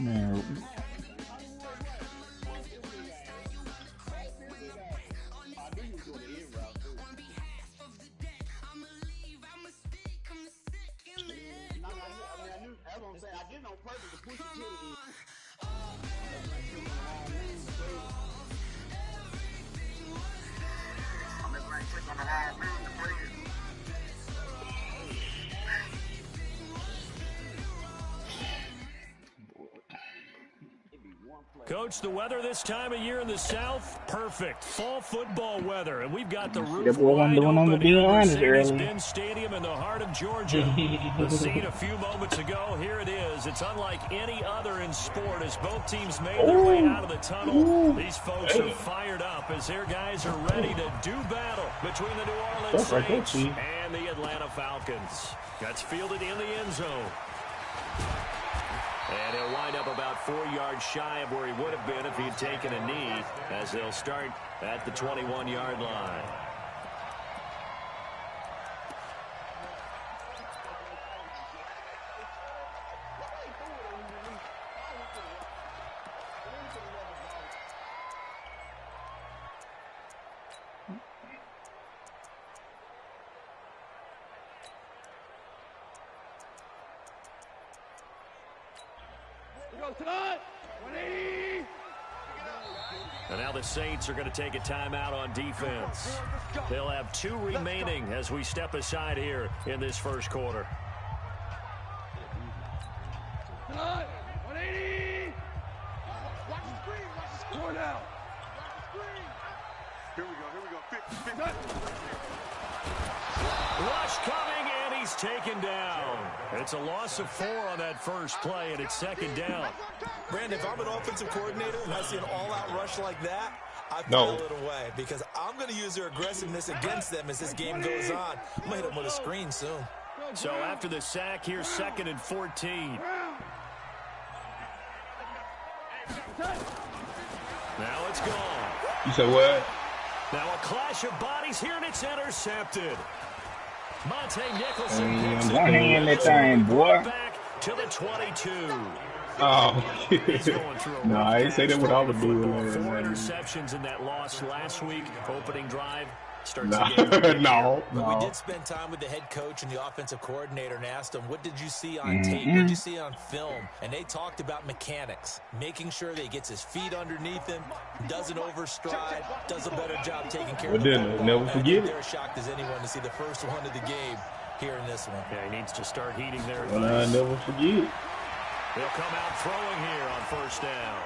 Man. Coach, the weather this time of year in the South, perfect. Fall football weather, and we've got the roof wide open here at Mercedes-Benz Stadium in the heart of Georgia. The scene a few moments ago, here it is. It's unlike any other in sport as both teams made their way out of the tunnel. These folks are fired up as their guys are ready to do battle between the New Orleans Saints and the Atlanta Falcons. That's fielded in the end zone. And he'll wind up about 4 yards shy of where he would have been if he had taken a knee, as they'll start at the 21-yard line. And now the Saints are going to take a timeout on defense. They'll have 2 remaining as we step aside here in this first quarter. 180. Watch the screen. Watch the score now. Here we go. Rush coming, and he's taken down. It's a loss of 4 on that first play, and it's second down. Brandon, if I'm an offensive coordinator and I see an all-out rush like that, I feel it away because I'm going to use their aggressiveness against them as this game goes on. I'm going to hit them with a screen soon. So after the sack, here's 2nd and 14. Now it's gone. You said what? Now a clash of bodies here, and it's intercepted. Monte Nicholson picks it. One hand that thing, boy. Back to the 22. Oh, no, I ain't say that what I would do. 4 interceptions in that loss last week. Opening drive starts No. We did spend time with the head coach and the offensive coordinator and asked them, what did you see on tape? What did you see on film? And they talked about mechanics, making sure that he gets his feet underneath him, doesn't overstride, does a better job taking care of the football. Never forget it. They're as shocked as anyone to see the first one of the game here in this one. Yeah, he needs to start heating there. I never forget. He'll come out throwing here on first down.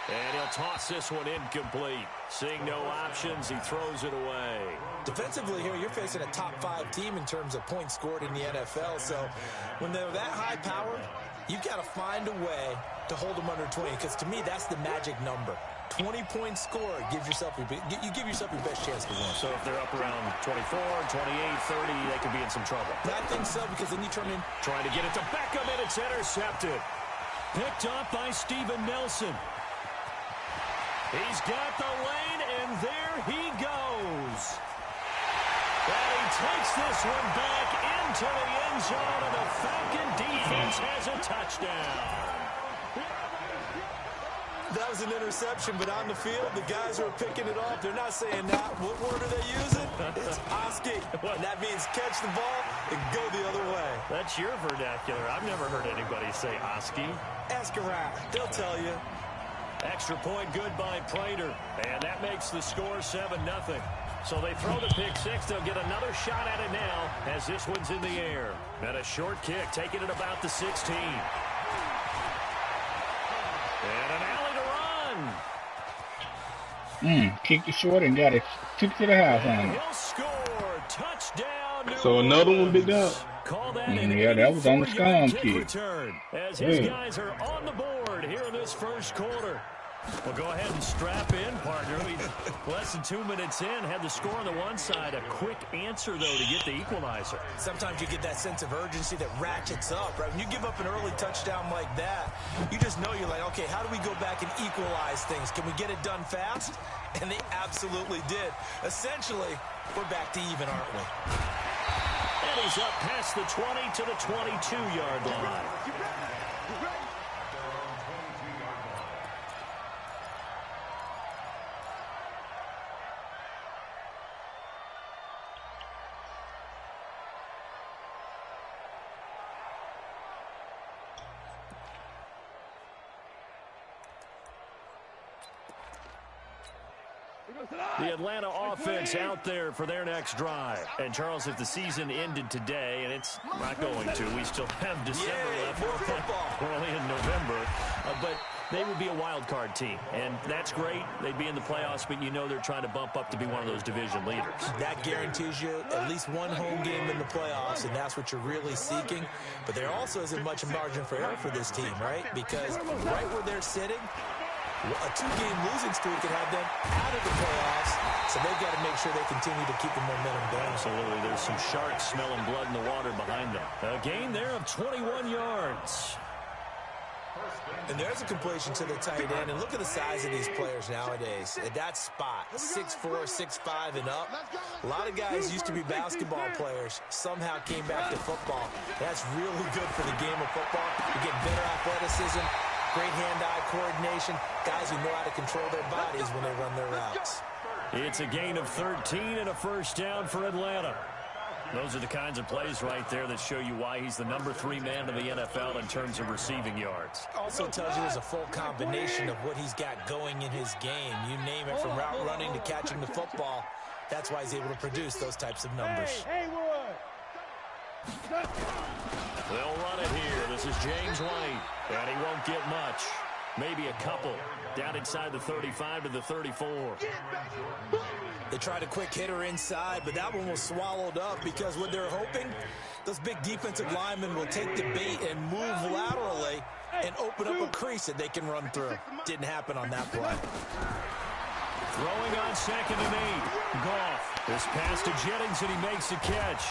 And he'll toss this one incomplete. Seeing no options, he throws it away. Defensively here, you're facing a top 5 team in terms of points scored in the NFL. So when they're that high powered, you've got to find a way to hold them under 20. Because to me, that's the magic number. 20-point score gives yourself you give yourself your best chance to win. So if they're up around 24, 28, 30, they could be in some trouble. I think so, because then you turn in. Trying to get it to Beckham, and it's intercepted. Picked up by Steven Nelson. He's got the lane, and there he goes. And he takes this one back into the end zone, and the Falcon defense has a touchdown. That was an interception, but on the field, the guys who are picking it off, they're not saying that. What word are they using? It's Oski. And that means catch the ball and go the other way. That's your vernacular. I've never heard anybody say Oski. Ask around. They'll tell you. Extra point good by Prater. And that makes the score 7-0. So they throw the pick 6. They'll get another shot at it now as this one's in the air. And a short kick, taking it about the 16. And an alley to run. Kicked it short and got it. Took to the house on it. He'll score. Touchdown. So another one big up. Yeah, that was on the scum kick. As his guys are on the board here in this first quarter. Well, go ahead and strap in, partner. Less than 2 minutes in, had the score on the one side. A quick answer, though, to get the equalizer. Sometimes you get that sense of urgency that ratchets up, right? When you give up an early touchdown like that, you just know you're like, okay, how do we go back and equalize things? Can we get it done fast? And they absolutely did. Essentially, we're back to even, aren't we? And he's up past the 20 to the 22-yard line. The Atlanta offense out there for their next drive. And, Charles, if the season ended today, and it's not going to, we still have December left. We're only in November. But they would be a wild card team. And that's great. They'd be in the playoffs, but you know they're trying to bump up to be one of those division leaders. That guarantees you at least one home game in the playoffs, and that's what you're really seeking. But there also isn't much margin for error for this team, right? Because right where they're sitting, a two-game losing streak could have them out of the playoffs, so they've got to make sure they continue to keep the momentum down. Absolutely. There's some sharks smelling blood in the water behind them. A gain there of 21 yards. And there's a completion to the tight end. And look at the size of these players nowadays. At that spot, 6'4", 6'5", and up. A lot of guys used to be basketball players. Somehow came back to football. That's really good for the game of football. You get better athleticism, great hand-eye coordination. Guys who know how to control their bodies when they run their routes. It's a gain of 13 and a first down for Atlanta. Those are the kinds of plays right there that show you why he's the number 3 man in the NFL in terms of receiving yards. Also tells you there's a full combination of what he's got going in his game. You name it, from route running to catching the football. That's why he's able to produce those types of numbers. They'll run it here. This is James White, and he won't get much. Maybe a couple. Down inside the 35 to the 34. They tried a quick hitter inside, but that one was swallowed up because what they're hoping, those big defensive linemen will take the bait and move laterally and open up a crease that they can run through. Didn't happen on that play. Throwing on 2nd and 8. Goff. This pass to Jennings, and he makes the catch.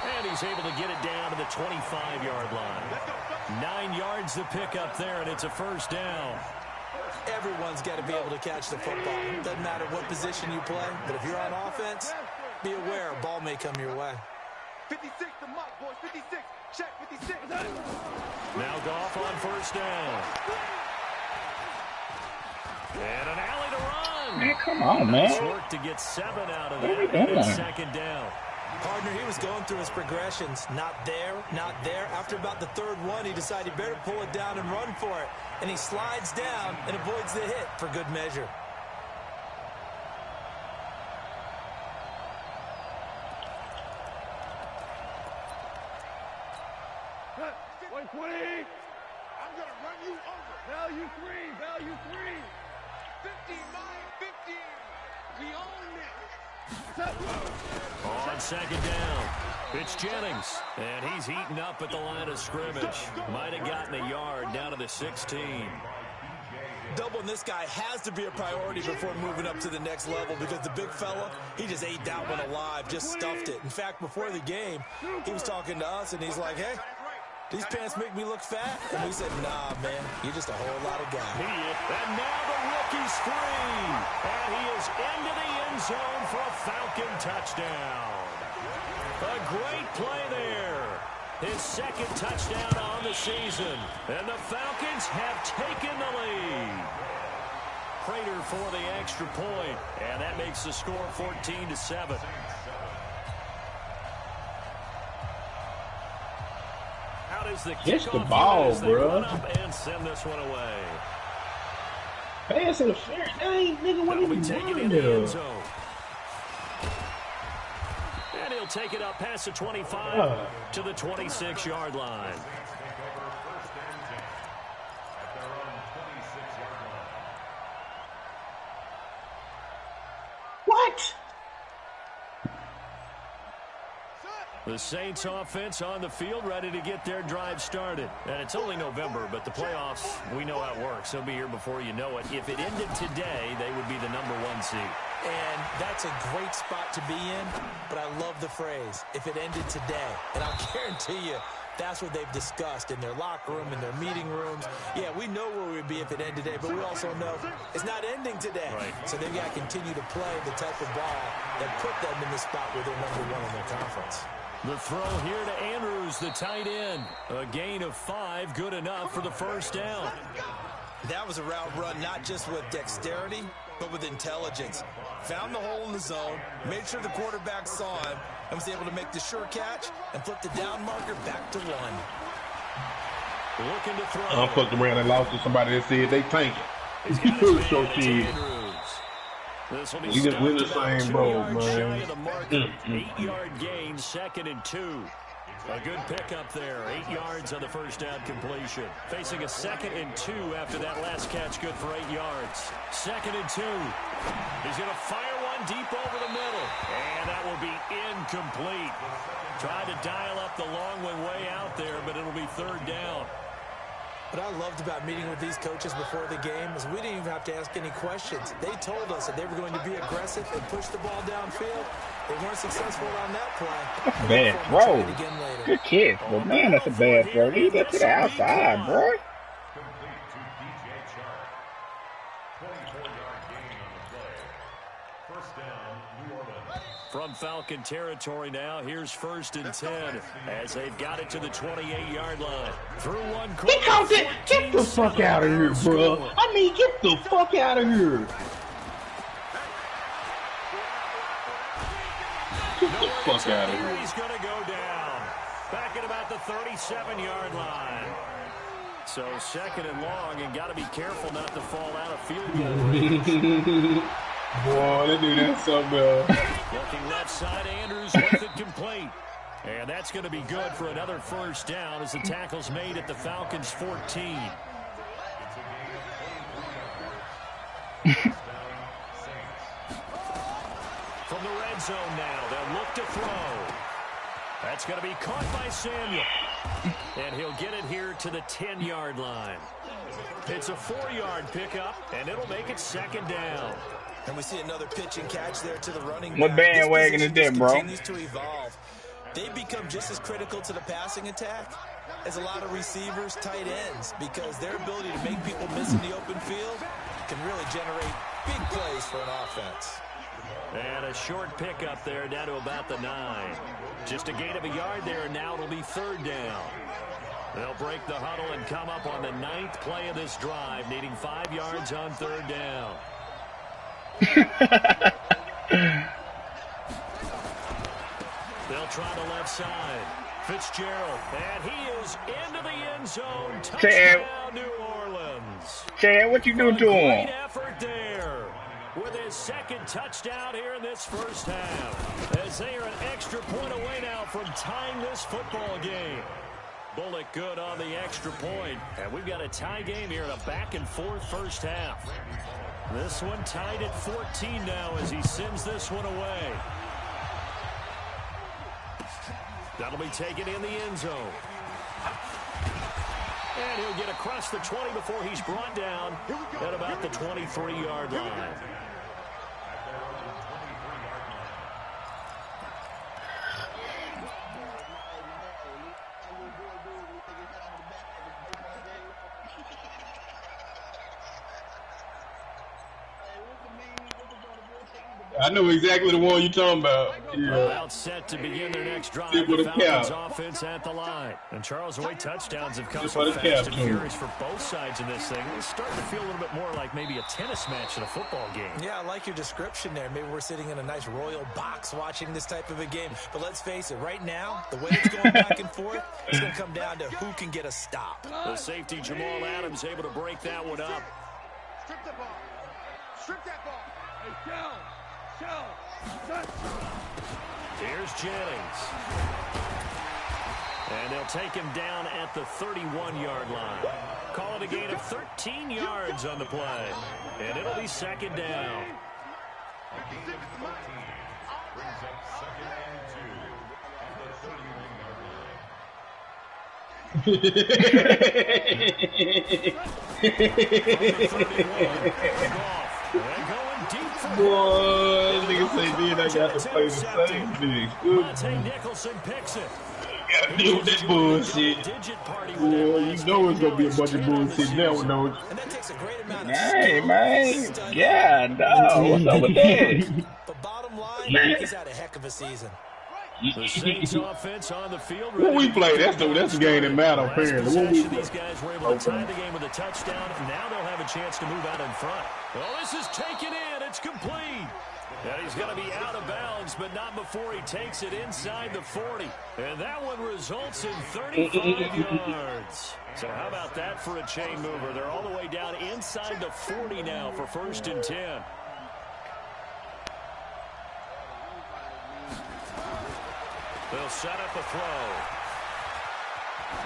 And he's able to get it down to the 25-yard line. 9 yards to pick up there, and it's a first down. Everyone's got to be able to catch the football. Doesn't matter what position you play, but if you're on offense, be aware a ball may come your way. 56 to Mike, boys. 56. Check 56. Now Goff on first down. And an alley to run. Man, come on, man. It's work to get 7 out of that. It's 2nd down. Partner, he was going through his progressions. Not there, not there. After about the 3rd one, he decided he better pull it down and run for it. And he slides down and avoids the hit for good measure. I'm going to run you over. Value 3. 59, 15. We own it. On 2nd down, it's Jennings, and he's heating up at the line of scrimmage. Might have gotten a yard down to the 16. Doubling this guy has to be a priority before moving up to the next level, because the big fella, he just ate that one alive, just stuffed it. In fact, before the game, he was talking to us, and he's like, hey, these pants make me look fat? And we said, nah, man, you're just a whole lot of guy. And now the rookie's free. And he is into the end zone for a Falcon touchdown. A great play there. His 2nd touchdown on the season. And the Falcons have taken the lead. Prater for the extra point. And that makes the score 14-7. Just the ball, bro. And send this one away. Pass interference. Hey, nigga, what are you doing there? And he'll take it up past the 25 to the 26-yard line. What? The Saints offense on the field, ready to get their drive started. And it's only November, but the playoffs, we know how it works. They'll be here before you know it. If it ended today, they would be the number 1 seed. And that's a great spot to be in, but I love the phrase, if it ended today. And I'll guarantee you, that's what they've discussed in their locker room, in their meeting rooms. Yeah, we know where we'd be if it ended today, but we also know it's not ending today. Right. So they've got to continue to play the type of ball that put them in the spot where they're number 1 in their conference. The throw here to Andrews, the tight end. A gain of 5, good enough for the first down. That was a route run not just with dexterity, but with intelligence. Found the hole in the zone, made sure the quarterback saw him, and was able to make the sure catch and flip the down marker back to 1. Looking to throw. I fucked around and lost to somebody that said they tanking. So cheap. We just win the same bowl, man. 8-yard gain, 2nd and 2. A good pickup there. 8 yards on the first down completion. Facing a 2nd and 2 after that last catch, good for 8 yards. 2nd and 2. He's going to fire one deep over the middle. And that will be incomplete. Tried to dial up the long way out there, but it'll be 3rd down. What I loved about meeting with these coaches before the game is we didn't even have to ask any questions. They told us that they were going to be aggressive and push the ball downfield. They weren't successful on that play. That's a bad throw. Good kick, but man, that's a bad throw. Leave that to the outside, bro. From Falcon territory now, here's 1st and 10 as they've got it to the 28-yard line. Through one quarter. He caught it. Get the fuck out of here, bro. I mean, get the fuck out of here. Get the fuck out of here. He's going to go down. Back at about the 37-yard line. So 2nd and long, and got to be careful not to fall out of field goal range. Boy, they do that so well. Looking left side, Andrews with it complete. And that's going to be good for another first down as the tackle's made at the Falcons 14. From the red zone now, they'll look to throw. That's going to be caught by Samuel. And he'll get it here to the 10-yard line. It's a 4-yard pickup, and it'll make it 2nd down. And we see another pitch and catch there to the running back. What bandwagon is that, bro? Continues to evolve. They become just as critical to the passing attack as a lot of receivers, tight ends, because their ability to make people miss in the open field can really generate big plays for an offense. And a short pickup there down to about the 9. Just a gain of a yard there, and now it'll be 3rd down. They'll break the huddle and come up on the 9th play of this drive, needing 5 yards on 3rd down. They'll try the left side. Fitzgerald, and he is into the end zone. Touchdown, New Orleans. Chad, what you do to him? Great effort there with his 2nd touchdown here in this first half, as they are an extra point away now from tying this football game. Bullock good on the extra point, and we've got a tie game here in a back-and-forth first half. This one tied at 14 now as he sends this one away. That'll be taken in the end zone. And he'll get across the 20 before he's brought down at about the 23-yard line. I know exactly the one you're talking about. Yeah. About set to begin their next drive. The Falcons offense at the line. And Charles, the way touchdowns have come so fast and furious for both sides in this thing, it's starting to feel a little bit more like maybe a tennis match in a football game. Yeah, I like your description there. Maybe we're sitting in a nice royal box watching this type of a game. But let's face it, right now, the way it's going back and forth, it's going to come down to who can get a stop. The safety, Jamal Adams, able to break that one up. Strip the ball. Strip that ball. Hey, down. Here's Jennings. And they'll take him down at the 31-yard line. Call it a gain of 13 yards on the play. And it'll be 2nd down. Boy, nigga say then I got to play the same thing. Monte Nicholson picks it. Gotta deal with that bullshit. Boy, you know it's gonna be a bunch of bullshit now, don't you? Hey, man. Yeah, no. What's up with that? But bottom line, he's had a heck of a season. The Saints offense on the field. When we play, that's the game that matters, apparently. These guys were able to tie the game with a touchdown. Now they'll have a chance to move out in front. Well, this is taken in. It's complete. And he's going to be out of bounds, but not before he takes it inside the 40. And that one results in 35 yards. So how about that for a chain mover? They're all the way down inside the 40 now for 1st and 10. They'll set up a throw.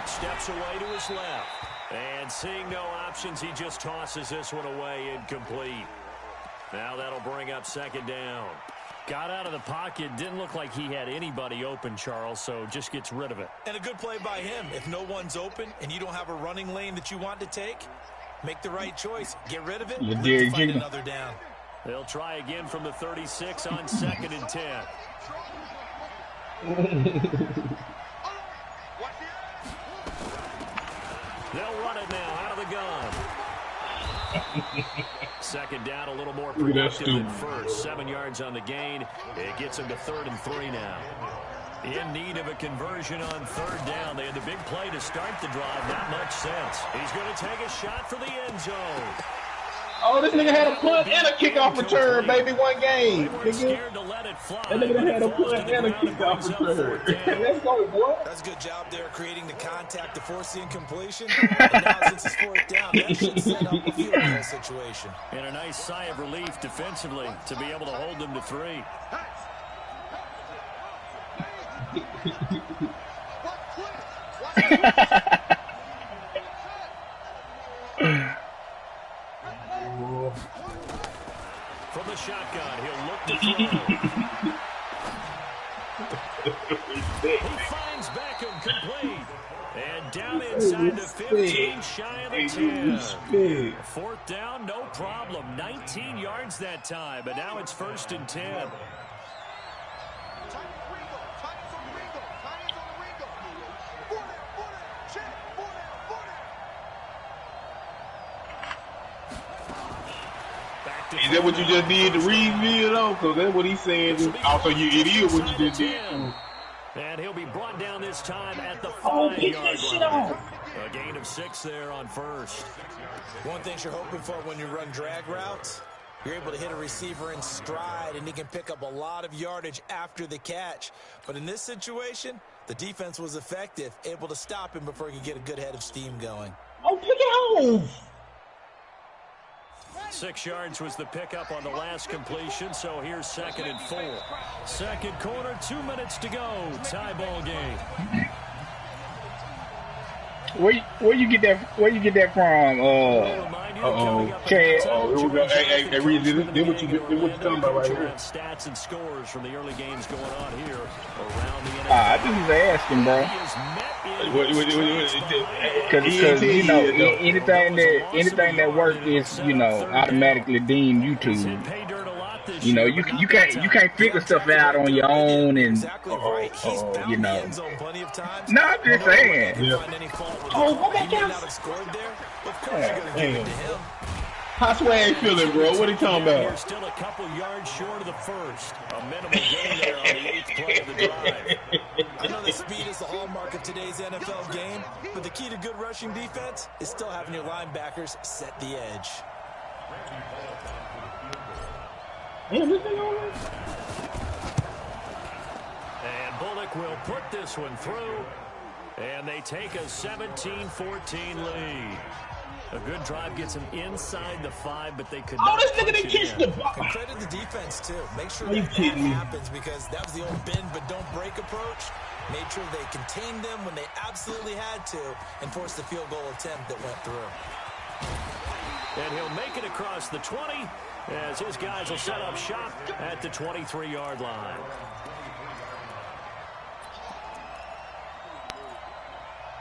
Steps away to his left. And seeing no options, he just tosses this one away incomplete. Now that'll bring up 2nd down. Got out of the pocket. Didn't look like he had anybody open, Charles, so just gets rid of it. And a good play by him. If no one's open and you don't have a running lane that you want to take, make the right choice. Get rid of it. Find another down. They'll try again from the 36 on 2nd and 10. They'll run it now out of the gun. 2nd down, a little more productive than first. 7 yards on the gain. It gets them to 3rd and 3 now. In need of a conversion on 3rd down. They had the big play to start the drive. Not much sense. He's going to take a shot for the end zone. Oh, this nigga had a punt and a kickoff return, baby. One game. Scared to let it fly. That nigga had a punt and a kickoff return. Let's go, boy. That's a good job there creating the contact to force the incompletion. And now since it's 4th down, that should set up a field goal situation. And a nice sigh of relief defensively to be able to hold them to 3. From the shotgun, he'll look to throw. He finds Beckham complete. And down inside the 15, shy of the 10. 4th down, no problem. 19 yards that time, but now it's 1st and 10. Is that what you just did to reveal, though? Because that's what he's saying. Also, it is what you just did. And he'll be brought down this time at the 5-yard line. A gain of 6 there on 1st. One thing you're hoping for when you run drag routes, you're able to hit a receiver in stride, and he can pick up a lot of yardage after the catch. But in this situation, the defense was effective, able to stop him before he could get a good head of steam going. Oh, pick it off! 6 yards was the pickup on the last completion, so here's 2nd and 4. 2nd quarter, 2 minutes to go. Tie ball game. Where you get that from? Chad. Hey, Reed, did what you talking about right here. Stats and scores from the early games going on here around the NFL. I think he's asking, bro. Because you know anything that works is automatically deemed YouTube. You know you can't figure stuff out on your own and you know. No, I'm just saying. Yeah. Oh, what that How Swag feeling, bro? What are you talking about? You're still a couple yards short of the first. A minimal gain there on the 8th play of the drive. I know that speed is the hallmark of today's NFL game, but the key to good rushing defense is still having your linebackers set the edge. And Bullock will put this one through, and they take a 17-14 lead. A good drive gets them inside the 5, but they could not. Oh, this nigga didn't kiss the ball. Credit the defense, too. Make sure that happens, because that was the old bend but don't break approach. Made sure they contained them when they absolutely had to and forced the field goal attempt that went through. And he'll make it across the 20 as his guys will set up shop at the 23-yard line.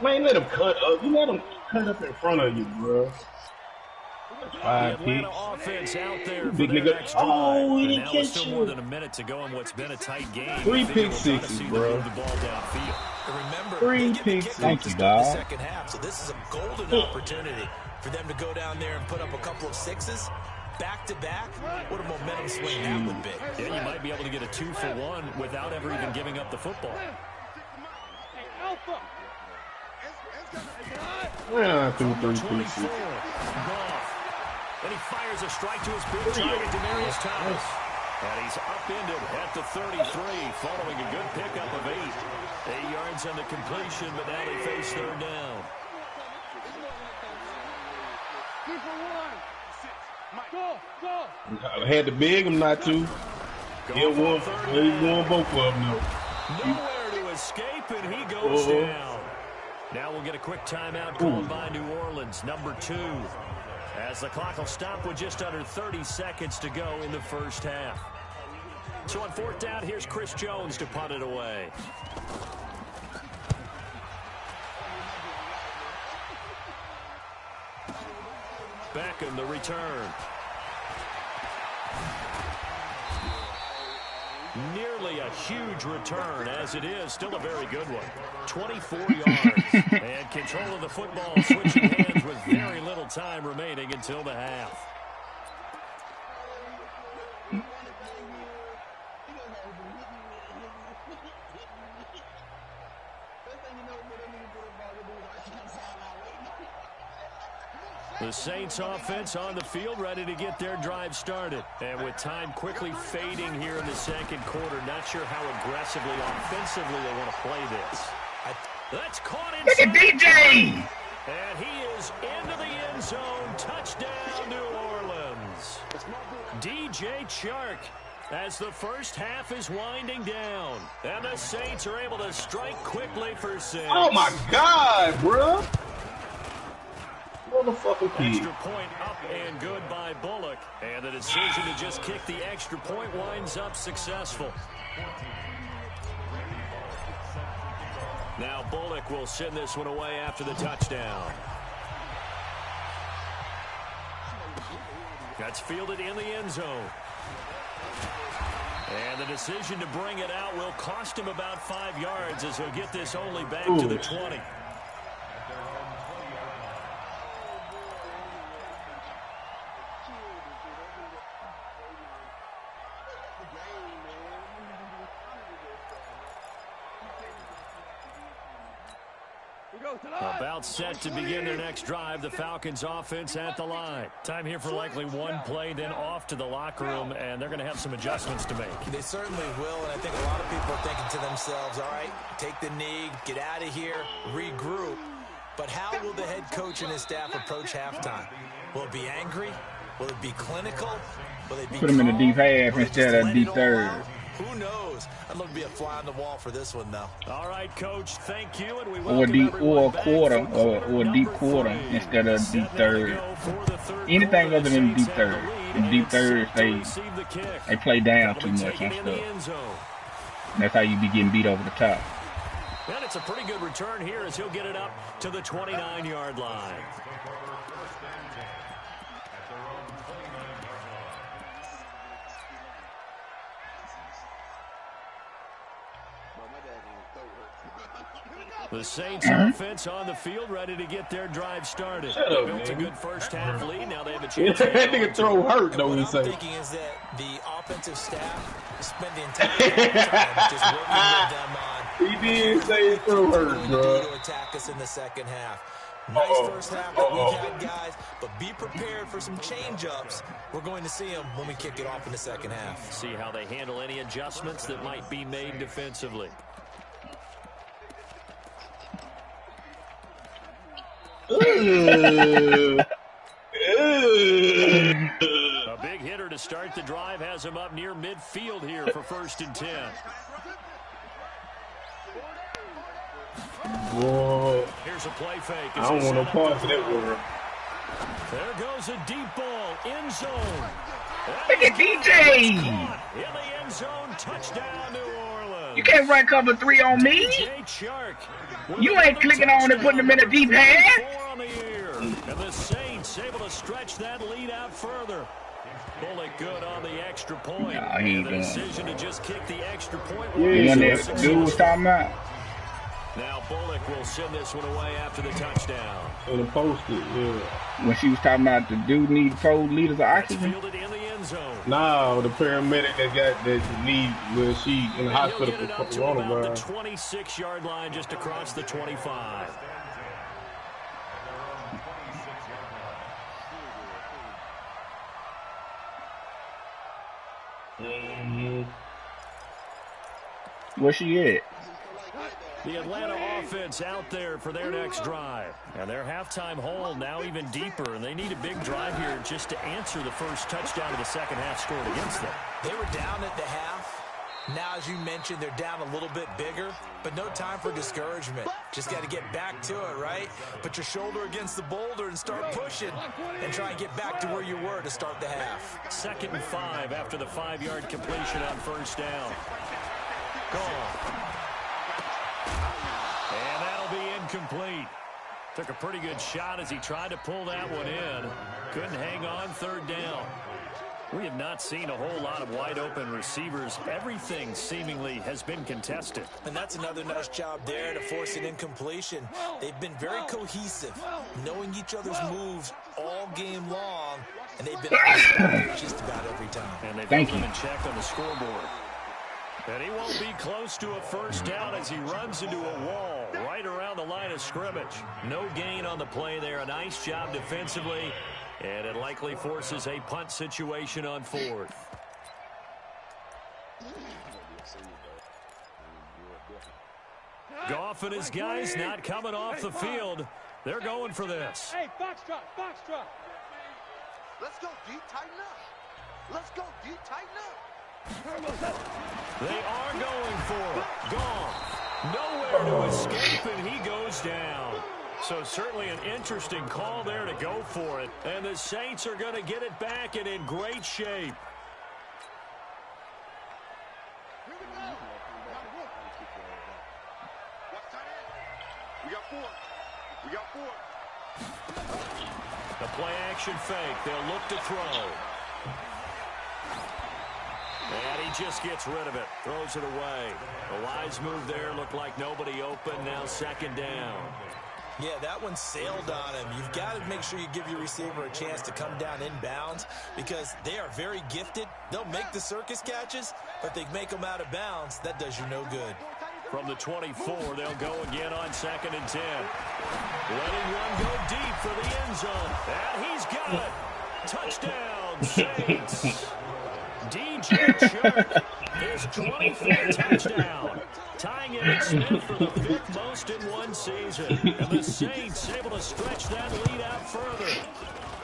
Man, let him cut up. You let him cut up in front of you, bro. 5 picks. Offense out there Big nigga. Oh, he didn't catch still more than a minute to go in what's been a tight game. 3 pick sixes, bro. The ball downfield. Remember, 3 pick sixes. Thank you, dog. Second half, so this is a golden opportunity for them to go down there and put up a couple of 6s. Back-to-back, what a momentum swing that would be. Yeah, you might might be able to get a 2-for-1 without ever even giving up the football. Yeah, 2-3, 24. And he fires a strike to his big target, Demaryius Thomas. And he's upended at the 33, following a good pickup of 8. 8 yards on the completion, but now they face third down. 2-for-1. I had to beg him not to. He won both of them, though. Nowhere to escape, and he goes down. Now we'll get a quick timeout called by New Orleans, number 2. As the clock will stop with just under 30 seconds to go in the first half. So on fourth down, here's Chris Jones to punt it away. Beckham the return. Nearly a huge return, as it is still a very good one. 24 yards. And control of the football switching hands with very little time remaining until the half. The Saints offense on the field, ready to get their drive started. And with time quickly fading here in the second quarter, not sure how aggressively, offensively they want to play this. That's caught inside. Look at DJ! And he is into the end zone. Touchdown, New Orleans. DJ Chark, as the first half is winding down. And the Saints are able to strike quickly for 6. Oh, my God, bro. Motherfucking kid. Extra point up and good by Bullock. And the decision to just kick the extra point winds up successful. Now Bullock will send this one away after the touchdown. That's fielded in the end zone. And the decision to bring it out will cost him about 5 yards as he'll get this only back to the 20. About set to begin their next drive, the Falcons offense at the line. Time here for likely one play, then off to the locker room, and they're going to have some adjustments to make. They certainly will, and I think a lot of people are thinking to themselves, all right, take the knee, get out of here, regroup. But how will the head coach and his staff approach halftime? Will it be angry? Will it be clinical? Will it be put him in the deep half instead of deep third? Who knows? I'd love to be a fly on the wall for this one, though. All right, Coach, thank you. And we or deep quarter instead of deep third. Anything other than deep third. In deep third, they play down too much on stuff. That's how you be getting beat over the top. And it's a pretty good return here as he'll get it up to the 29-yard line. The Saints offense on the field, ready to get their drive started. They built a good first half lead. Now they have a chance. That nigga throw hurt, though. What I'm thinking is that the offensive staff spent the entire time just working with them on. He did say his throw hurt, bro. To attack us in the second half. Nice first half that we've had, guys, but be prepared for some change-ups. We're going to see them when we kick it off in the second half. See how they handle any adjustments that might be made defensively. A big hitter to start the drive has him up near midfield here for 1st and 10. Boy, here's a play fake. I don't want no parts of that word. There goes a deep ball, end zone. Look at DJ! In the end zone, touchdown New Orleans. You can't run cover 3 on me. You ain't clicking on and putting them in a deep half. And the Saints able to stretch that lead out further. Bullock good on the extra point. Nah, he ain't the going. decision to just kick the extra point. You know that dude was talking about? Now Bullock will send this one away after the touchdown. And it posted, yeah. When she was talking about the dude need 4 liters of oxygen. Fielded in the end zone. No, the paramedic that need when she in the hospital for coronavirus. The 26-yard line just across the 25. Where she at? The Atlanta offense out there for their next drive. And their halftime hole now even deeper, and they need a big drive here just to answer the first touchdown of the second half scored against them. They were down at the half. Now, as you mentioned, they're down a little bit bigger, but no time for discouragement. Just got to get back to it, right? Put your shoulder against the boulder and start pushing and try and get back to where you were to start the half. 2nd and 5 after the 5-yard completion on first down. Gone. And that'll be incomplete. Took a pretty good shot as he tried to pull that one in. Couldn't hang on 3rd down. We have not seen a whole lot of wide-open receivers. Everything seemingly has been contested. And that's another nice job there to force an incompletion. They've been very cohesive, knowing each other's moves all game long, and they've been just about every time. And they've held them in check on the scoreboard. And he won't be close to a first down as he runs into a wall right around the line of scrimmage. No gain on the play there. A nice job defensively. And it likely forces a punt situation on 4th. Goff and his guys not coming off the field. They're going for this. Hey, box drop. Let's go deep, tighten up. Let's go deep, tighten up. They are going for it. Goff. Nowhere to escape, and he goes down. So certainly an interesting call there to go for it. And the Saints are going to get it back and in great shape. Here we go. What's tight end? We got 4. The play action fake. They'll look to throw. And he just gets rid of it. Throws it away. A wise move there. Looked like nobody open. Now 2nd down. Yeah, that one sailed on him. You've got to make sure you give your receiver a chance to come down inbounds because they are very gifted. They'll make the circus catches, but they make them out of bounds. That does you no good. From the 24, they'll go again on 2nd and 10. Letting one go deep for the end zone. And he's got it. Touchdown, Saints. DJ Chark, his 24th touchdown. Tying it in Smith for the 5th most in one season. And the Saints able to stretch that lead out further.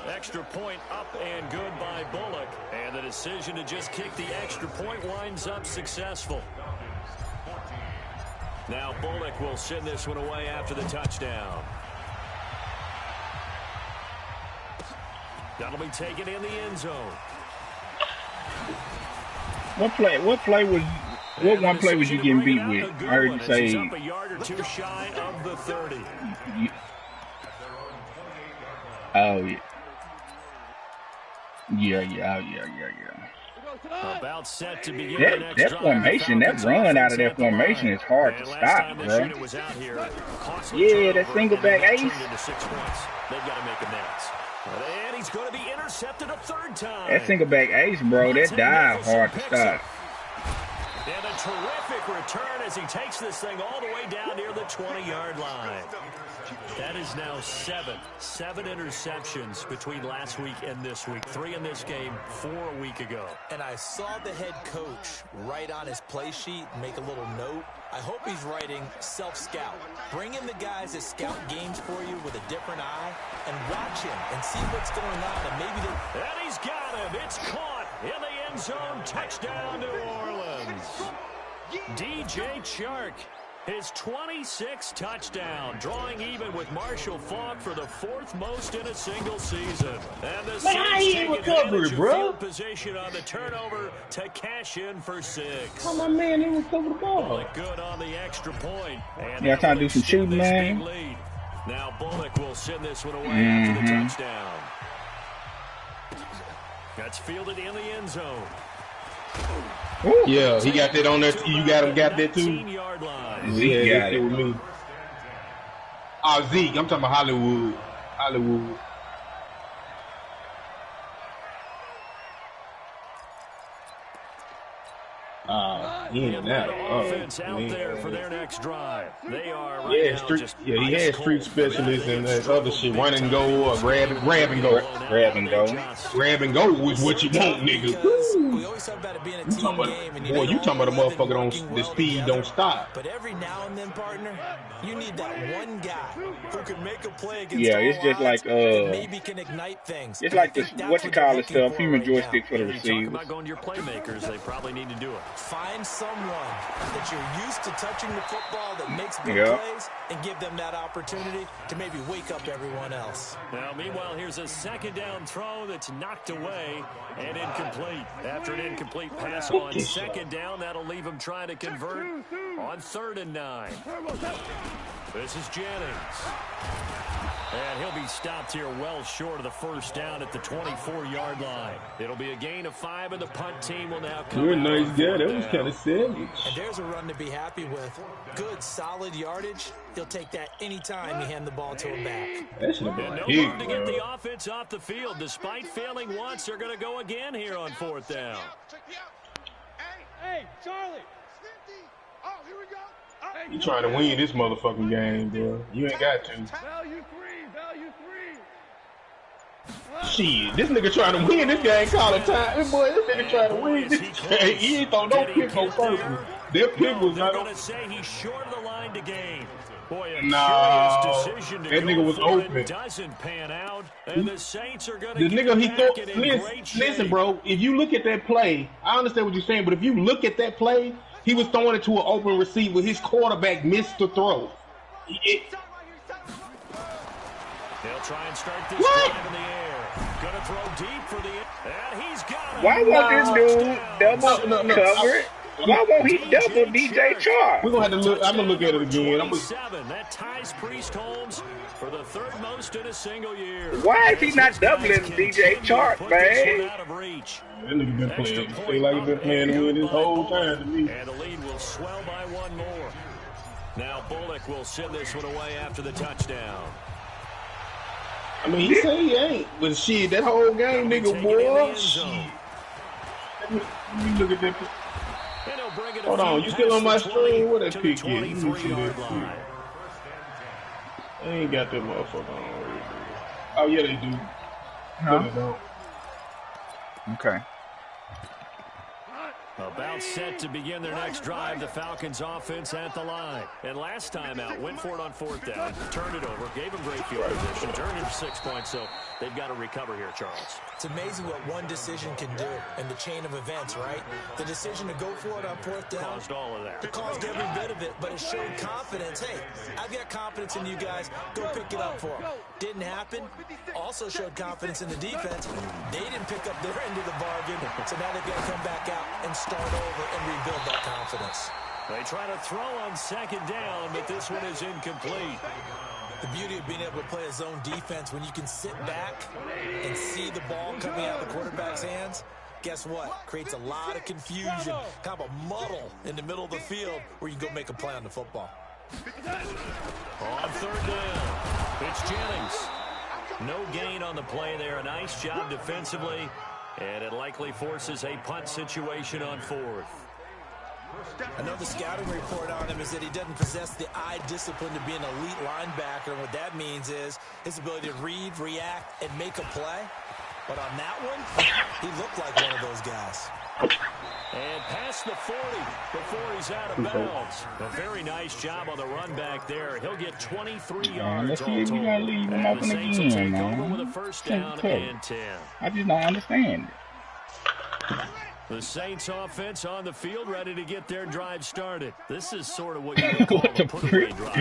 Extra point up and good by Bullock. And the decision to just kick the extra point winds up successful. Now Bullock will send this one away after the touchdown. That'll be taken in the end zone. What one play was you getting beat with? I heard you say. He's up a yard or 2 shy of the 30. Oh yeah. About set to begin the next that formation, that run out of that formation is hard to stop, bro. Yeah, that single back ace. They've got to make amends. And he's going to be intercepted a 3rd time. That single back ace, bro, that dive hard to stop. And a terrific return as he takes this thing all the way down near the 20-yard line. That is now 7 interceptions between last week and this week. 3 in this game, 4 a week ago. And I saw the head coach write on his play sheet and make a little note. I hope he's writing self-scout. Bring in the guys that scout games for you with a different eye and watch him and see what's going on. And maybe they... And he's got him. It's caught in the end zone. Touchdown, New Orleans. DJ Chark, his 26th touchdown, drawing even with Marshall Faulk for the 4th most in a single season. And the Saints take advantage of field position on the turnover to cash in for 6. Oh, my man, he recovered the ball. Bullock good on the extra point. And yeah, trying to do some shooting, man. Now Bullock will send this one away after the touchdown. That's fielded in the end zone. Ooh. Yeah, he got that on there. You got that too. Yard line. Yeah, with me. Oh, Zeke. I'm talking about Hollywood. Hollywood. Offense out there for their next drive. They are he had street specialists and that other shit. Run and go or grab and go. Grab and go. Grab and go is what you want, nigga. We always talk about it being a team game. And you talking about a motherfucker the speed don't stop. But every now and then, partner, you need that one guy who can make a play against it's just like maybe can ignite things. It's like this stuff, human joystick for the receivers. About going to your playmakers, they probably need to do it. Find someone that you're used to touching the football that makes big plays and give them that opportunity to maybe wake up everyone else. Now, meanwhile, here's a second down throw that's knocked away and incomplete. After an incomplete pass on second down, that'll leave him trying to convert on 3rd and 9. This is Jennings. And he'll be stopped here well short of the first down at the 24-yard line. It'll be a gain of 5, and the punt team will now come. You're a nice guy. That was kind of savage. And there's a run to be happy with. Good, solid yardage. He'll take that anytime you hand the ball to him back. That should have been no big, room to get the offense off the field. Despite failing once, they're going to go again here on 4th down. Hey, Charlie. Oh, here we go. You trying to win this motherfucking game, bro. You ain't got to. Value 3. Shit, this nigga trying to win this game. Call it time. Boy, this nigga trying to win this game. He ain't throw no pick on first. Their pick was not on. Going to say he's short of the line to gain. Boy, that nigga was open. Doesn't pan out, and the Saints are going to the nigga he thought. Listen, bro. If you look at that play, I understand what you're saying, but if you look at that play, he was throwing it to an open receiver. His quarterback missed the throw. They'll try and start this drive in the air. Gonna throw deep for the and he's got it. Why won't this dude double cover? Why won't he double DJ Chark? We're gonna have to look. I'm gonna look at it again. That ties Priest Holmes for the 3rd most in a single year. Why is he not doubling DJ Chark, man? That nigga been playing. Feel like he been playing to win this whole time to me. And the lead will swell by 1 more. Now Bullock will send this one away after the touchdown. I mean, he say he ain't, but shit, that whole game, nigga, boy, shit. Let me look at that. Hold on, you still on my stream? What that pick is? Let me see that shit. They ain't got that motherfucker on. Oh, yeah, they do. No, they don't. Okay. About set to begin their next drive, the Falcons offense at the line. And last time out, went for it on 4th down, turned it over, gave them great field position, turned it for 6 points, so they've got to recover here, Charles. It's amazing what one decision can do in the chain of events, right? The decision to go for it on 4th down caused all of that. It caused every bit of it, but it showed confidence. Hey, I've got confidence in you guys. Go pick it up for them. Didn't happen. Also showed confidence in the defense. They didn't pick up their end of the bargain, so now they've got to come back out and start over and rebuild that confidence. They try to throw on 2nd down, but this one is incomplete. The beauty of being able to play a zone defense when you can sit back and see the ball coming out of the quarterback's hands, guess what? Creates a lot of confusion, kind of a muddle in the middle of the field where you can go make a play on the football. On 3rd down, it's Jennings. No gain on the play there. A nice job defensively, and it likely forces a punt situation on 4th. Another scouting report on him is that he doesn't possess the eye discipline to be an elite linebacker. And what that means is his ability to read, react, and make a play. But on that one, he looked like one of those guys. And past the 40 before he's out of bounds. A very nice job on the run back there. He'll get 23 yards all told. And the Saints will take over with a 1st down and 10. I just don't understand it. The Saints offense on the field, ready to get their drive started. This is sort of what you would call a put-away drive.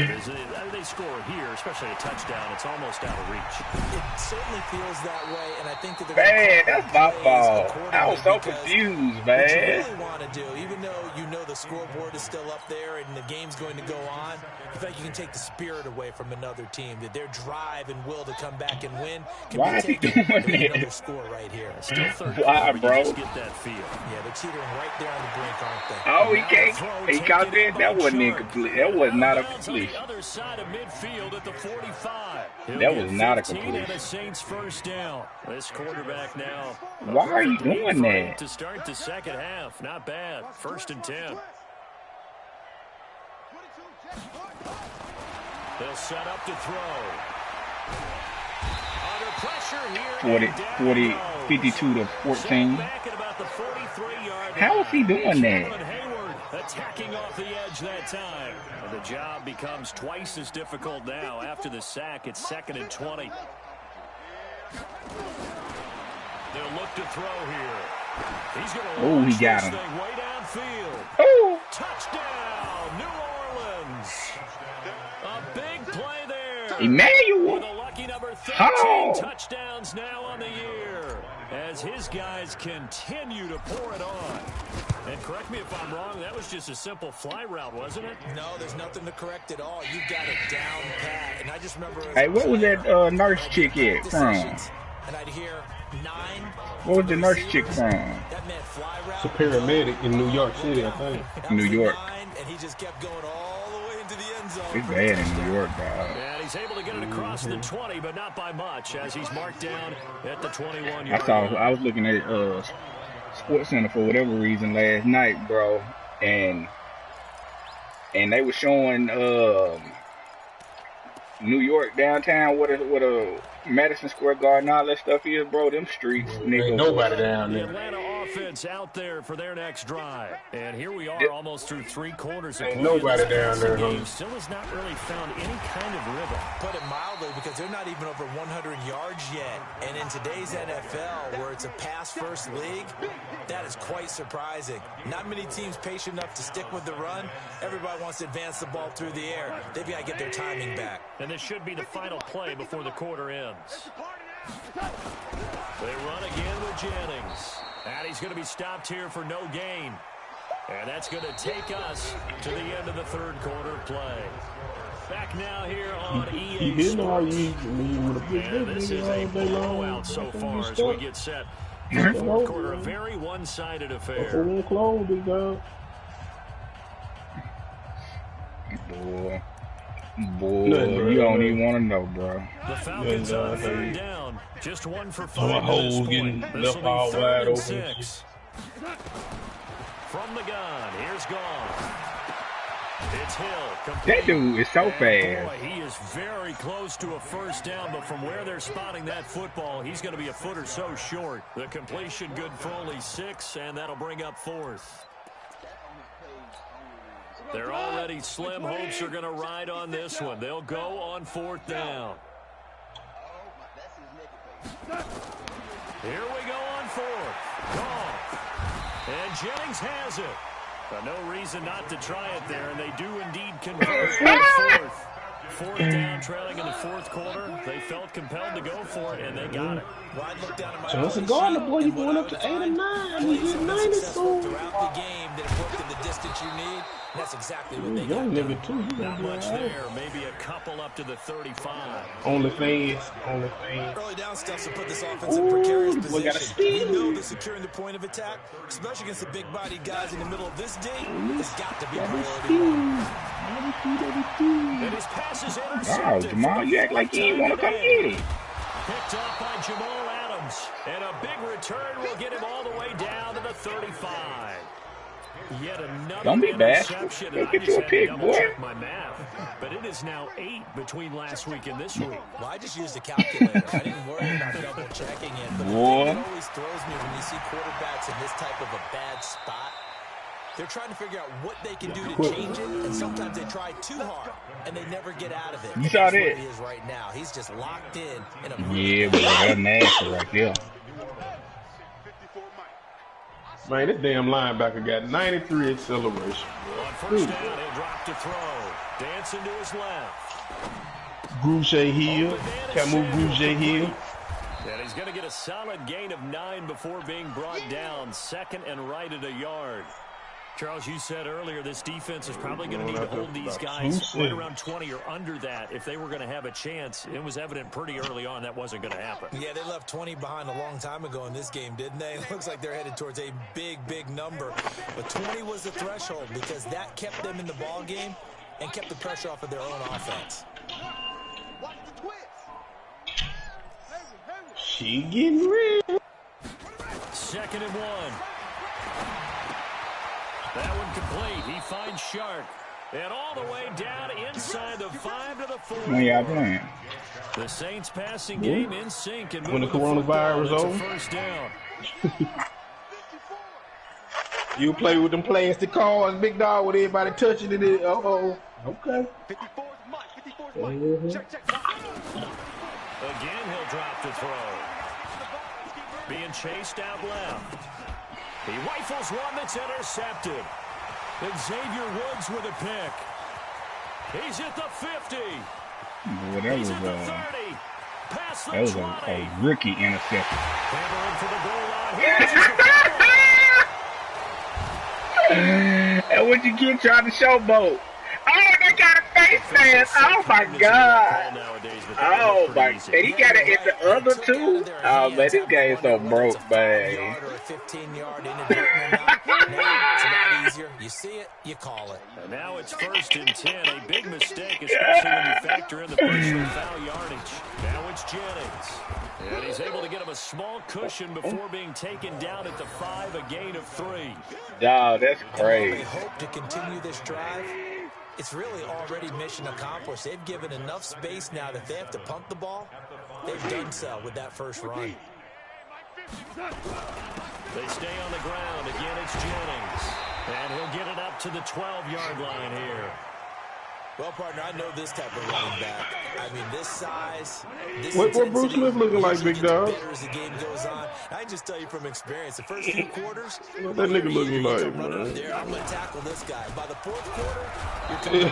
They score here, especially a touchdown. It's almost out of reach. It certainly feels that way, and I think that they're man, that's my fault. I was so confused, man. What you really want to do, even though you know the scoreboard is still up there and the game's going to go on, in fact, you can take the spirit away from another team, that their drive and will to come back and win can be taken away. Another score right here. Still 30. Why, bro? Just get that feel. Yeah, they're teetering right there on the brink, aren't they? Oh, he can't. He caught that. That wasn't incomplete. That was not a completion. Other side of midfield at the 45. That was not a completion. And a Saints first down. This quarterback now. Why are you doing that? To start the second half. Not bad. 1st and 10. They'll set up to throw. Under pressure here. 52 to 14. How is he doing that? Attacking off the edge that time. And the job becomes twice as difficult now. After the sack, it's 2nd and 20. They'll look to throw here. He's going to he got him. Way downfield. Oh! Touchdown, New Orleans. A big play there. Emmanuel. With a lucky number 13 touchdowns now on the year. As his guys continue to pour it on. And correct me if I'm wrong, that was just a simple fly route, wasn't it? No, there's nothing to correct at all. You got it down pat. And I just remember... Hey, what was that nurse chick at from? And I'd hear 9. What was the nurse chick from? That meant fly route. It's a paramedic in New York City, I think. New York. And he just kept going all the way into the end zone. It's bad in New York, dog. And he's able to get it across the 20, but not by much, as he's marked down at the 21. I was looking at Sports Center for whatever reason last night, bro, and they were showing New York downtown what a Madison Square Garden, all that stuff is, bro. Them streets, nigga. Ain't nobody down there. The Atlanta offense out there for their next drive. And here we are almost through 3/4 of Ain't nobody down there, game. Still has not really found any kind of rhythm. Put it mildly, because they're not even over 100 yards yet. And in today's NFL, where it's a pass-first league, that is quite surprising. Not many teams patient enough to stick with the run. Everybody wants to advance the ball through the air. They've got to get their timing back. And this should be the final play before the quarter ends. They run again with Jennings. And he's going to be stopped here for no gain. And that's going to take us to the end of the 3rd quarter play. Back now here on EA Sports. And this is a blowout so far as we get set for the 4th quarter. A very one-sided affair. Boy, you don't even want to know, bro. The Falcons on 3rd down. Just 1 for 5. Holes getting left all wide open. 6. From the gun, here's Gone. It's Hill. That dude is so fast. Boy, he is very close to a first down, but from where they're spotting that football, he's going to be a foot or so short. The completion good for only 6, and that'll bring up 4th. They're already slim hopes are going to ride on this one. They'll go on 4th down. Here we go on 4th. Gone. And Jennings has it. But no reason not to try it there, and they do indeed convert on 4th. 4th down, trailing in the 4th quarter. They felt compelled to go for it, and they got it. Johnson Gardner, boy, you going up to 8 and 9. You get 90 soon. Throughout the game, that worked in the distance you need. That's exactly what they got. Nigga too. Not much there. Maybe a couple up to the 35. Only fans. Early down stuff to put this offense in precarious position. We know that securing the point of attack, especially against the big-bodied guys in the middle of this day, has got to be a priority. And his pass is intercepted. Wow, Jamal, you act like you want to come get it. Picked up by Jamal Adams. And a big return will get him all the way down to the 35. Yet another Don't be bad. interception. Go get you a pick, boy. My math, but it is now 8 between last week and this week. Well, I just used a calculator. I didn't worry about double checking it. But the thing that always throws me when you see quarterbacks in this type of a bad spot, they're trying to figure out what they can do to change it, and sometimes they try too hard, and they never get out of it. You saw that? He is right now. He's just locked in a yeah, but that's nasty right there. Man, this damn linebacker got 93 acceleration. On 1st down, he'll drop to throw. Dancing to his left. Grouche Hill. Can't move Grouche Hill. And he's going to get a solid gain of 9 before being brought down. 2nd and right at a yard. Charles, you said earlier this defense is probably going to need to hold these guys right around 20 or under that if they were going to have a chance. It was evident pretty early on that wasn't going to happen. Yeah, they left 20 behind a long time ago in this game, didn't they? It looks like they're headed towards a big, big number. But 20 was the threshold because that kept them in the ball game and kept the pressure off of their own offense. Watch the twist. She getting real. 2nd and 1. That one complete. He finds Shark. And all the way down inside the 5 to the 4. When y'all playing? The Saints passing game in sync. And when the coronavirus over. First down. You play with them plastic cars, big dog, with everybody touching it. Okay. 54 is Mike. 54 is Mike. Check. Again, he'll drop the throw. Being chased out left. He rifles one that's intercepted. And Xavier Woods with a pick. He's at the 50. Well, that He's was, at the 30. Past the that was 20. a rookie interception. Hammering for the goal line. And what you get trying to showboat? Oh, they got a face mask. Oh, my God. Oh, my. And he got it in the other two. Oh, man, this game's so broke, man. 15-yard inadvertent. It's a lot easier. You see it, you call it. And now it's 1st and 10. A big mistake, especially when you factor in the personal foul yardage. Now it's Jennings. And he's able to get him a small cushion before being taken down at the 5, a gain of 3. Dog, that's crazy. They hope to continue this drive. It's really already mission accomplished. They've given enough space now that if they have to punt the ball, they've done so with that first run. They stay on the ground. Again, it's Jennings. And he'll get it up to the 12-yard line here. Well, partner, I know this type of running back. I mean, this size, this what Bruce Smith looking like, big dog? Better as the game goes on. I just tell you from experience, the first few quarters, what that nigga looking like, man? There, I'm going to tackle this guy. By the 4th quarter, you're coming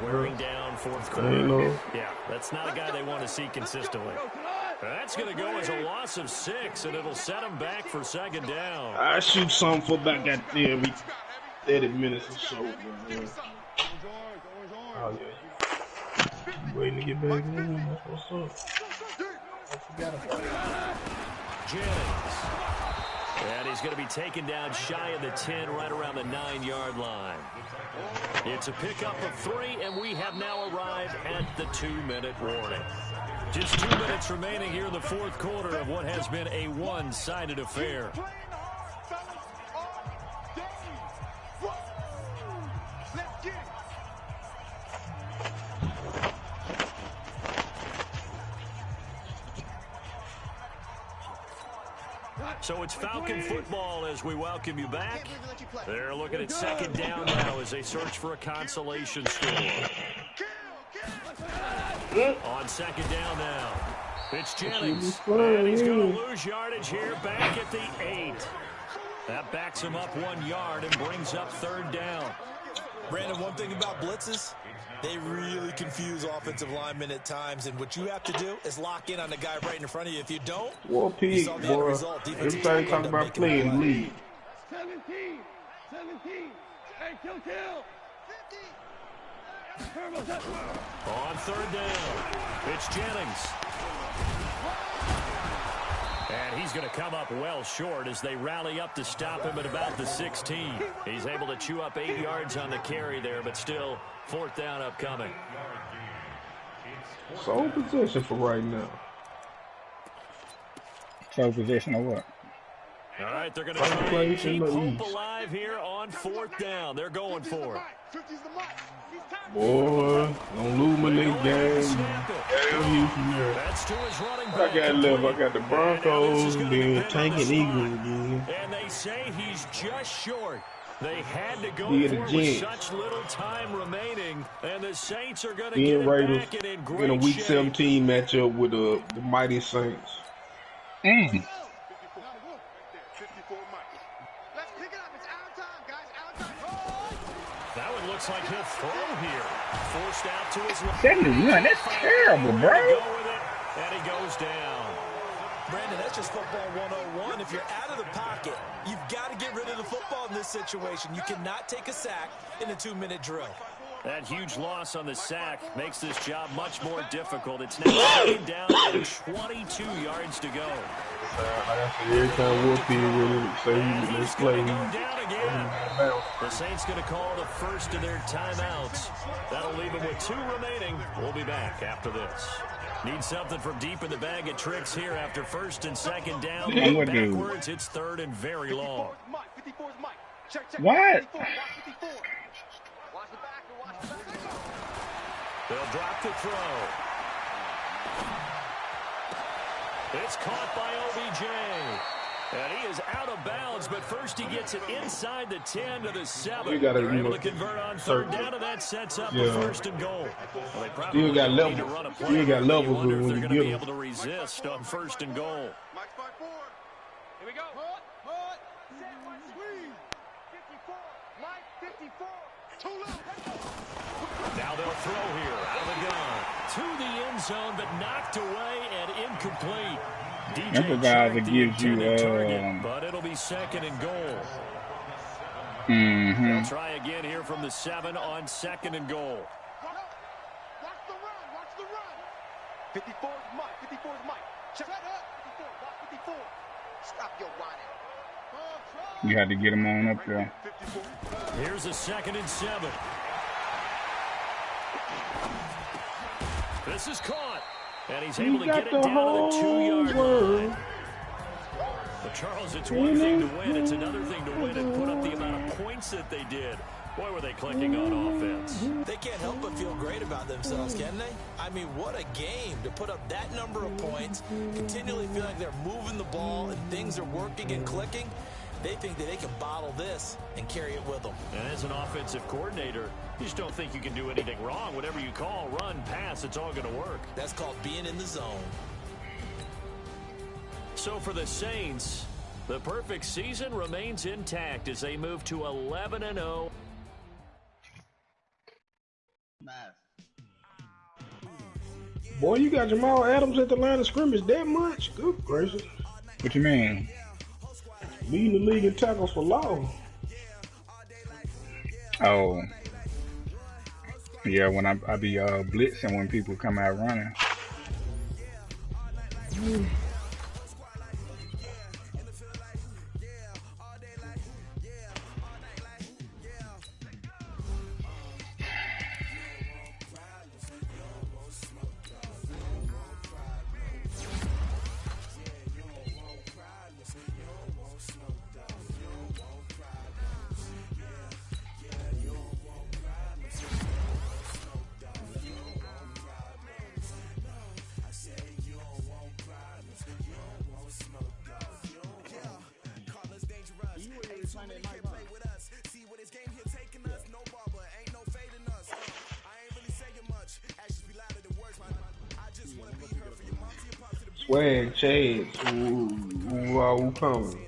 wearing down 4th quarter. Yeah, that's not a guy they want to see consistently. That's going to go as a loss of 6, and it'll set them back for 2nd down. I shoot something for back at there every 30 minutes or so, man. Oh, yeah. Waiting to get back in. That's what's up. I forgot about it. Jennings. And he's going to be taken down shy of the 10, right around the 9-yard line. It's a pickup of 3, and we have now arrived at the 2-minute warning. Just 2 minutes remaining here in the 4th quarter of what has been a one-sided affair. So it's Falcon football as we welcome you back. They're looking at 2nd down now as they search for a consolation score. On 2nd down now, it's Jennings. And he's going to lose yardage here back at the 8. That backs him up 1 yard and brings up 3rd down. Brandon, one thing about blitzes, they really confuse offensive linemen at times, and what you have to do is lock in on the guy right in front of you. If you don't, War Pig, boy. Everybody talking about playing lead. 17. Hey, kill. 50. On 3rd down, it's Jennings. And he's going to come up well short as they rally up to stop him at about the 16. He's able to chew up 8 yards on the carry there, but still 4th down upcoming. Sole possession for right now. Sole possession of what? All right, they're going to try and keep hope alive here on 4th down. They're going for it. Boy, don't lose my next game. That's to his running back. I got left. I got the Broncos, then Tank and Eagles again. And they say he's just short. They had to go for it with such little time remaining, and the Saints are going to get it back and in great in a Week shape. 17 matchup with the mighty Saints. That one looks like he'll throw here. Forced out to his left. 71, that's terrible, bro. Go with it, and he goes down. Brandon, that's just football 101. If you're out of the pocket, you've got to get rid of the football in this situation. You cannot take a sack in a 2-minute drill. That huge loss on the sack makes this job much more difficult. It's now second down and 22 yards to go. Every time Whoopi will say let's play. The Saints going to call the first of their timeouts. That'll leave them with 2 remaining. We'll be back after this. Need something from deep in the bag of tricks here after first and second down. Backwards, it's third and very long. What? They'll drop the throw. It's caught by OBJ. And he is out of bounds, but first he gets it inside the 10 to the 7. They're able to convert on third down, and that sets up a first and goal. Well, they probably you got level. You got level. I wonder if they're going to be able to resist on first and goal. Here we go. Squeeze. 54. Mike, 54. 2 left. Now they'll throw here out of the gun. To the end zone, but knocked away and incomplete. DJ guy gives you target, but it'll be second and goal. They'll try again here from the 7 on second and goal. Watch the run. Watch the run. 54 is Mike. 54 is Mike. Check up. 54. Watch 54. Stop your whining. You had to get him on up there. Here's a second and 7. This is caught. And he's able to get it down to the 2-yard line. But Charles, it's one thing to win. It's another thing to win and put up the amount of points that they did. Boy, were they clicking on offense. They can't help but feel great about themselves, can they? I mean, what a game to put up that number of points, continually feel like they're moving the ball and things are working and clicking. They think that they can bottle this and carry it with them. And as an offensive coordinator, you just don't think you can do anything wrong. Whatever you call, run, pass, it's all going to work. That's called being in the zone. So for the Saints, the perfect season remains intact as they move to 11-0. Boy, you got Jamal Adams at the line of scrimmage that much? Good gracious. What you mean? Leading the league in tackles for loss. Oh. Yeah, when I be blitzing when people come out running. Swag, Chad. Ooh, coming.